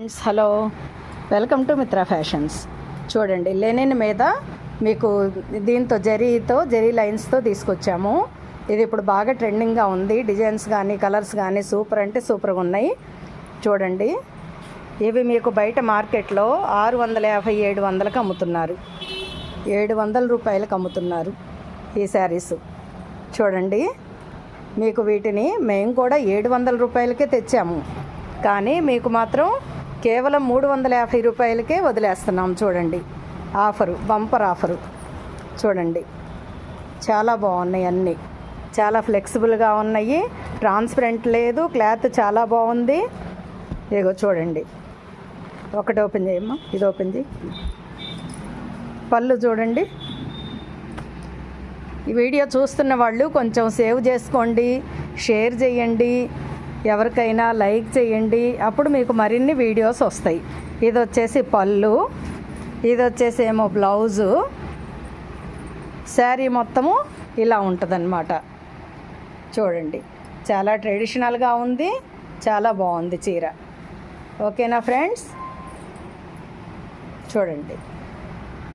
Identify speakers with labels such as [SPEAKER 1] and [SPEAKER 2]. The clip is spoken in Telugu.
[SPEAKER 1] Hello, welcome to Mitra fashions. చూడండి, లెనిన్ మీద మీకు దీంతో జరీ లైన్స్తో తీసుకొచ్చాము. ఇది ఇప్పుడు బాగా ట్రెండింగ్గా ఉంది. డిజైన్స్ కానీ కలర్స్ కానీ సూపర్ అంటే సూపర్గా ఉన్నాయి. చూడండి, ఇవి మీకు బయట మార్కెట్లో 650, 700కి అమ్ముతున్నారు. 700 రూపాయలకు అమ్ముతున్నారు ఈ శారీస్. చూడండి, మీకు వీటిని మేము కూడా 700 రూపాయలకే తెచ్చాము, కానీ మీకు మాత్రం కేవలం 350 రూపాయలకే వదిలేస్తున్నాం. చూడండి, ఆఫరు, బంపర్ ఆఫరు. చూడండి, చాలా బాగున్నాయి, అన్నీ చాలా ఫ్లెక్సిబుల్గా ఉన్నాయి. ట్రాన్స్పరెంట్ లేదు, క్లాత్ చాలా బాగుంది. ఇదిగో చూడండి, ఒకటి ఓపెన్ చేయమ్మా, ఇది ఓపెన్ చేయి. పళ్ళు చూడండి. ఈ వీడియో చూస్తున్న వాళ్ళు కొంచెం సేవ్ చేసుకోండి, షేర్ చేయండి, ఎవరికైనా లైక్ చేయండి. అప్పుడు మీకు మరిన్ని వీడియోస్ వస్తాయి. ఇది వచ్చేసి పళ్ళు, ఇది వచ్చేసి ఏమో బ్లౌజు. శారీ మొత్తము ఇలా ఉంటుందన్నమాట. చూడండి, చాలా ట్రెడిషనల్గా ఉంది, చాలా బాగుంది చీర. ఓకేనా ఫ్రెండ్స్? చూడండి.